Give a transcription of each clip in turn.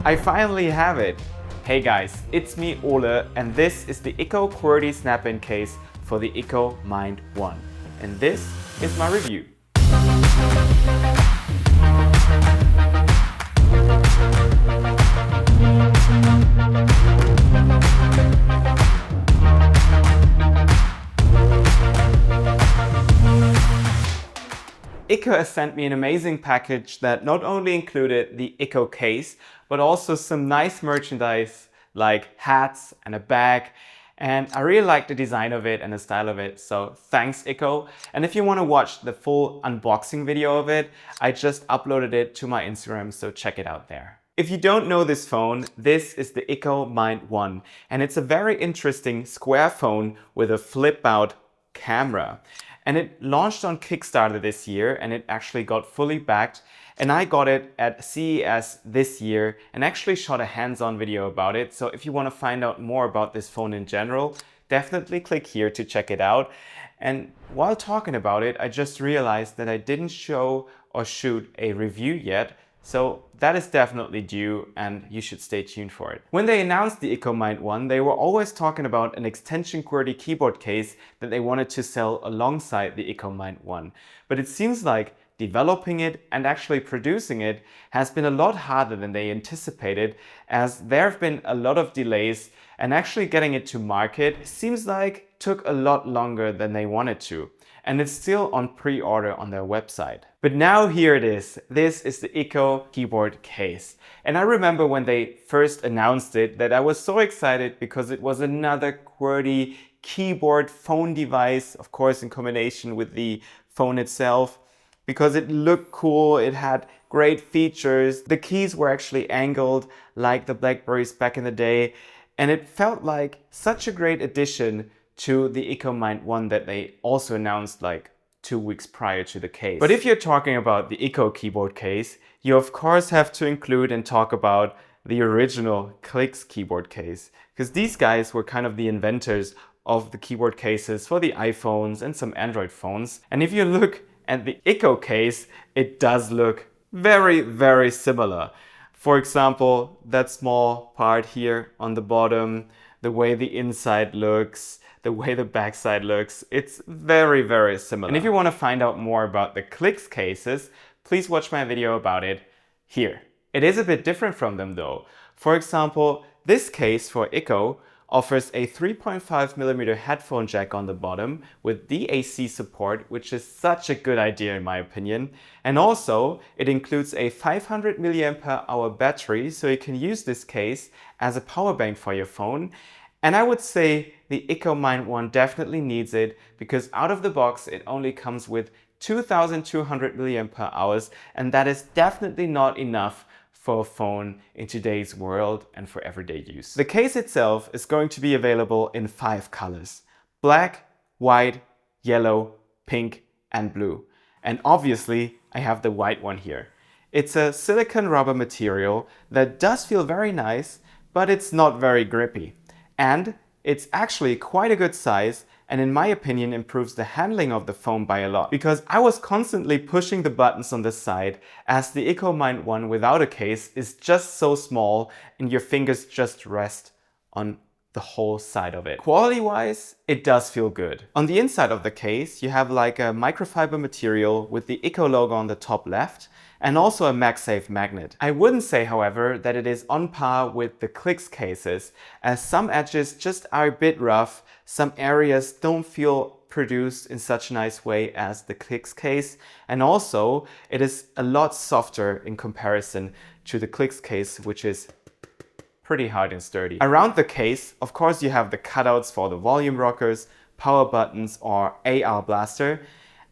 I finally have it! Hey guys, it's me Ole, and this is the IKKO QWERTY snap-in case for the IKKO MindOne. And this is my review. IKKO has sent me an amazing package that not only included the IKKO case, but also some nice merchandise like hats and a bag. And I really like the design of it and the style of it, so thanks IKKO. And if you want to watch the full unboxing video of it, I just uploaded it to my Instagram, so check it out there. If you don't know this phone, this is the IKKO MindOne, and it's a very interesting square phone with a flip-out camera. And it launched on Kickstarter this year, and it actually got fully backed. And I got it at CES this year and actually shot a hands-on video about it. So if you want to find out more about this phone in general, definitely click here to check it out. And while talking about it, I just realized that I didn't show or shoot a review yet. So that is definitely due, and you should stay tuned for it. When they announced the IKKO MindOne, they were always talking about an extension QWERTY keyboard case that they wanted to sell alongside the IKKO MindOne. But it seems like developing it and actually producing it has been a lot harder than they anticipated, as there have been a lot of delays, and actually getting it to market seems like took a lot longer than they wanted to. And it's still on pre-order on their website. But now here it is. This is the IKKO keyboard case. And I remember when they first announced it that I was so excited because it was another QWERTY keyboard phone device, of course in combination with the phone itself, because it looked cool, it had great features. The keys were actually angled like the Blackberries back in the day, and it felt like such a great addition to the IKKO MindOne that they also announced like 2 weeks prior to the case. But if you're talking about the IKKO keyboard case, you of course have to include and talk about the original Clicks keyboard case, because these guys were kind of the inventors of the keyboard cases for the iPhones and some Android phones. And if you look at the IKKO case, it does look very, very similar. For example, that small part here on the bottom, the way the inside looks, the way the backside looks, it's very, very similar. And if you want to find out more about the Clicks cases, please watch my video about it here. It is a bit different from them though. For example, this case for IKKO offers a 3.5mm headphone jack on the bottom with DAC support, which is such a good idea in my opinion. And also, it includes a 500 mAh battery, so you can use this case as a power bank for your phone. And I would say the IKKO MindOne definitely needs it, because out of the box it only comes with 2200 mAh, and that is definitely not enough for a phone in today's world and for everyday use. The case itself is going to be available in 5 colors: black, white, yellow, pink and blue. And obviously I have the white one here. It's a silicone rubber material that does feel very nice, but it's not very grippy. And it's actually quite a good size, and in my opinion improves the handling of the phone by a lot, because I was constantly pushing the buttons on the side, as the IKKO MindOne without a case is just so small and your fingers just rest on the whole side of it. Quality wise, it does feel good. On the inside of the case you have like a microfiber material with the IKKO logo on the top left, and also a MagSafe magnet. I wouldn't say, however, that it is on par with the Clicks cases, as some edges just are a bit rough, some areas don't feel produced in such a nice way as the Clicks case, and also it is a lot softer in comparison to the Clicks case, which is pretty hard and sturdy. Around the case, of course, you have the cutouts for the volume rockers, power buttons or AR blaster,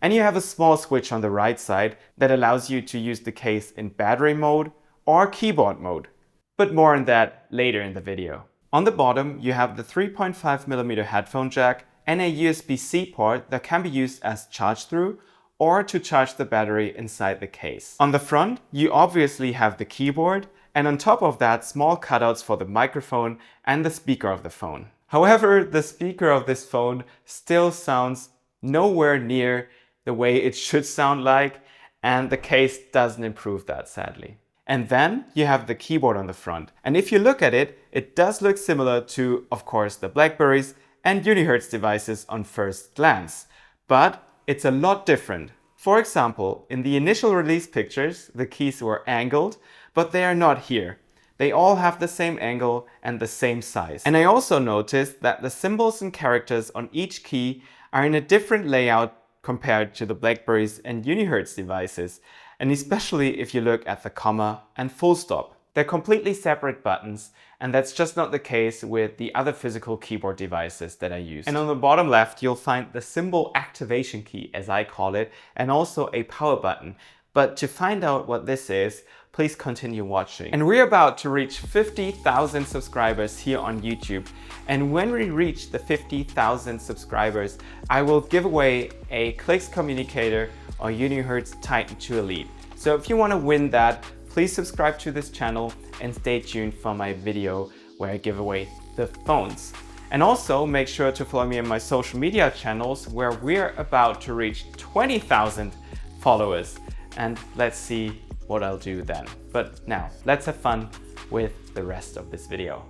and you have a small switch on the right side that allows you to use the case in battery mode or keyboard mode. But more on that later in the video. On the bottom you have the 3.5mm headphone jack and a USB-C port that can be used as charge-through or to charge the battery inside the case. On the front you obviously have the keyboard, and on top of that small cutouts for the microphone and the speaker of the phone. However, the speaker of this phone still sounds nowhere near the way it should sound like, and the case doesn't improve that, sadly. And then you have the keyboard on the front. And if you look at it, it does look similar to, of course, the BlackBerries and Unihertz devices on first glance. But it's a lot different. For example, in the initial release pictures, the keys were angled, but they are not here. They all have the same angle and the same size. And I also noticed that the symbols and characters on each key are in a different layout compared to the BlackBerries and Unihertz devices, and especially if you look at the comma and full stop. They're completely separate buttons, and that's just not the case with the other physical keyboard devices that I use. And on the bottom left, you'll find the symbol activation key, as I call it, and also a power button. But to find out what this is, please continue watching. And we're about to reach 50,000 subscribers here on YouTube. And when we reach the 50,000 subscribers, I will give away a Clicks Communicator or Unihertz Titan 2 Elite. So if you want to win that, please subscribe to this channel and stay tuned for my video where I give away the phones. And also make sure to follow me on my social media channels where we're about to reach 20,000 followers. And let's see what I'll do then. But now, let's have fun with the rest of this video.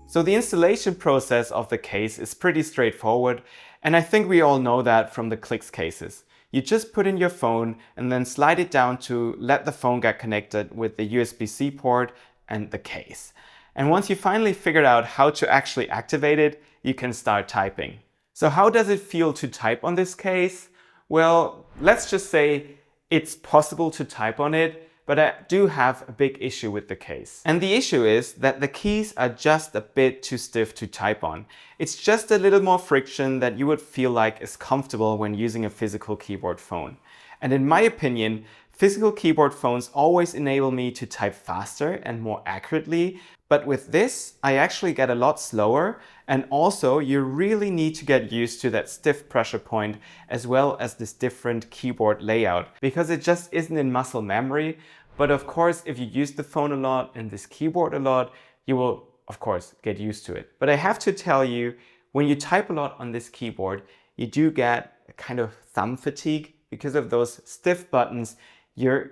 So the installation process of the case is pretty straightforward, and I think we all know that from the Clicks cases. You just put in your phone and then slide it down to let the phone get connected with the USB-C port and the case. And once you finally figured out how to actually activate it, you can start typing. So how does it feel to type on this case? Well, let's just say it's possible to type on it, but I do have a big issue with the case. And the issue is that the keys are just a bit too stiff to type on. It's just a little more friction that you would feel like is comfortable when using a physical keyboard phone. And in my opinion, physical keyboard phones always enable me to type faster and more accurately. But with this, I actually get a lot slower, and also you really need to get used to that stiff pressure point as well as this different keyboard layout, because it just isn't in muscle memory. But of course, if you use the phone a lot and this keyboard a lot, you will of course get used to it. But I have to tell you, when you type a lot on this keyboard, you do get a kind of thumb fatigue because of those stiff buttons. Your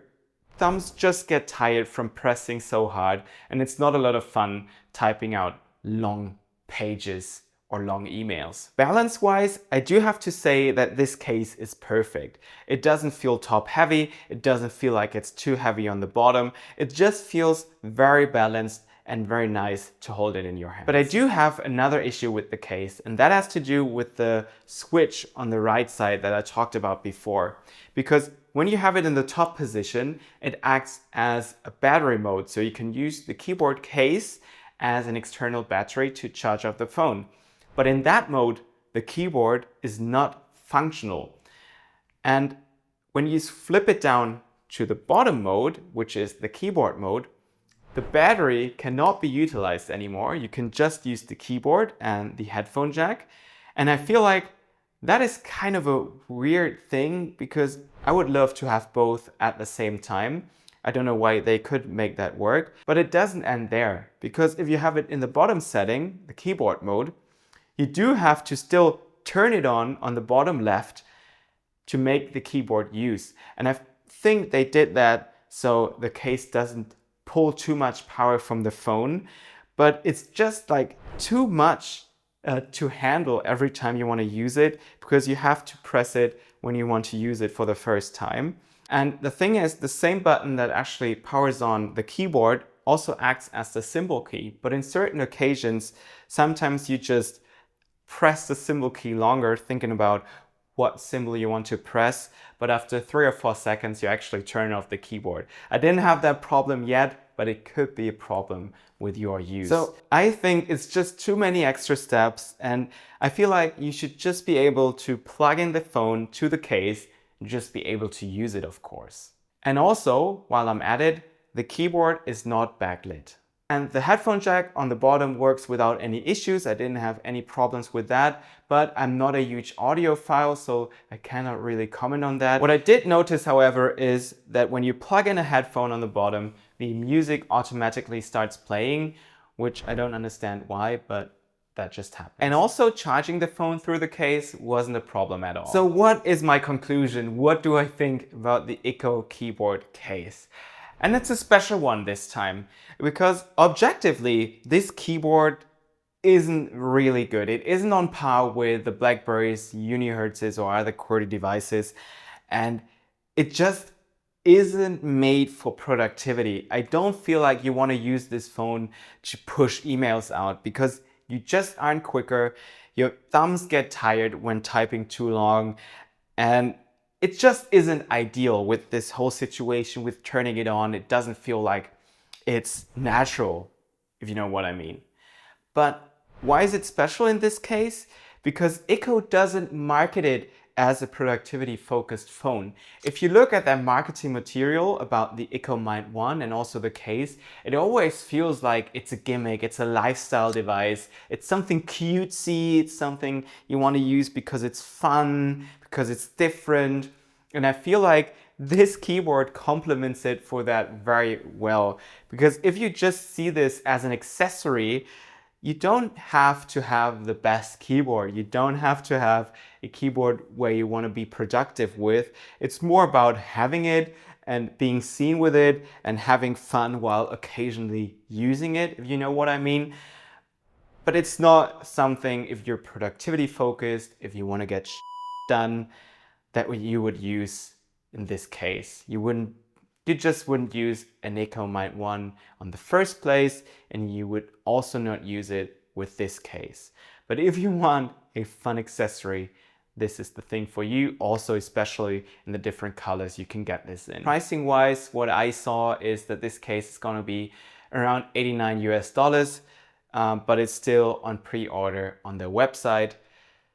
thumbs just get tired from pressing so hard, and it's not a lot of fun typing out long pages or long emails. Balance-wise, I do have to say that this case is perfect. It doesn't feel top heavy, it doesn't feel like it's too heavy on the bottom. It just feels very balanced and very nice to hold it in your hand. But I do have another issue with the case, and that has to do with the switch on the right side that I talked about before. Because when you have it in the top position, it acts as a battery mode, so you can use the keyboard case as an external battery to charge up the phone. But in that mode, the keyboard is not functional. And when you flip it down to the bottom mode, which is the keyboard mode, the battery cannot be utilized anymore. You can just use the keyboard and the headphone jack. And I feel like that is kind of a weird thing, because I would love to have both at the same time. I don't know why they could make that work, but it doesn't end there, because if you have it in the bottom setting, the keyboard mode, you do have to still turn it on the bottom left to make the keyboard use. And I think they did that so the case doesn't pull too much power from the phone, but it's just like too much to handle every time you want to use it, because you have to press it when you want to use it for the first time. And the thing is, the same button that actually powers on the keyboard also acts as the symbol key. But in certain occasions, sometimes you just press the symbol key longer, thinking about what symbol you want to press, but after 3 or 4 seconds, you actually turn off the keyboard. I didn't have that problem yet, but it could be a problem with your use. So I think it's just too many extra steps, and I feel like you should just be able to plug in the phone to the case and just be able to use it, of course. And also, while I'm at it, the keyboard is not backlit. And the headphone jack on the bottom works without any issues. I didn't have any problems with that, but I'm not a huge audiophile, so I cannot really comment on that. What I did notice, however, is that when you plug in a headphone on the bottom, the music automatically starts playing, which I don't understand why, but that just happened. And also charging the phone through the case wasn't a problem at all. So what is my conclusion? What do I think about the IKKO keyboard case? And it's a special one this time because objectively, this keyboard isn't really good. It isn't on par with the BlackBerry's Unihertz's or other QWERTY devices, and it just isn't made for productivity. I don't feel like you want to use this phone to push emails out because you just aren't quicker. Your thumbs get tired when typing too long, and it just isn't ideal with this whole situation with turning it on. It doesn't feel like it's natural, if you know what I mean. But why is it special in this case? Because IKKO doesn't market it as a productivity-focused phone. If you look at their marketing material about the IKKO MindOne and also the case, it always feels like it's a gimmick, it's a lifestyle device, it's something cutesy, it's something you want to use because it's fun, because it's different. And I feel like this keyboard complements it for that very well. Because if you just see this as an accessory, you don't have to have the best keyboard. You don't have to have a keyboard where you want to be productive with. It's more about having it and being seen with it and having fun while occasionally using it, if you know what I mean. But it's not something, if you're productivity focused, if you want to get done, that you would use in this case. You just wouldn't use an IKKO MindOne on the first place, and you would also not use it with this case. But if you want a fun accessory, this is the thing for you. Also, especially in the different colors you can get this in. Pricing wise, what I saw is that this case is going to be around $89 US, but it's still on pre-order on their website.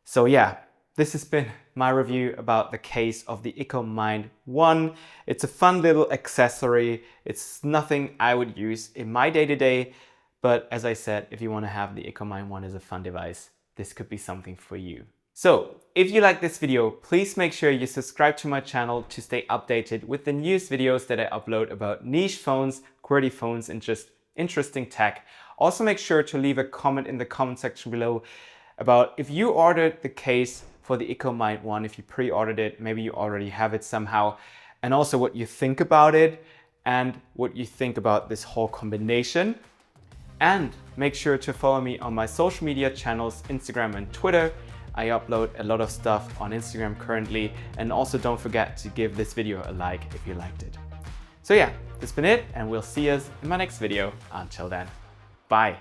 So yeah, this has been my review about the case of the IKKO MindOne. It's a fun little accessory. It's nothing I would use in my day-to-day, but as I said, if you want to have the IKKO MindOne as a fun device, this could be something for you. So if you like this video, please make sure you subscribe to my channel to stay updated with the newest videos that I upload about niche phones, QWERTY phones, and just interesting tech. Also make sure to leave a comment in the comment section below about if you ordered the case for the IKKO MindOne, if you pre-ordered it, maybe you already have it somehow, and also what you think about it and what you think about this whole combination. And make sure to follow me on my social media channels, Instagram and Twitter. I upload a lot of stuff on Instagram currently, and also don't forget to give this video a like if you liked it. So yeah, that's been it, and we'll see us in my next video. Until then, bye.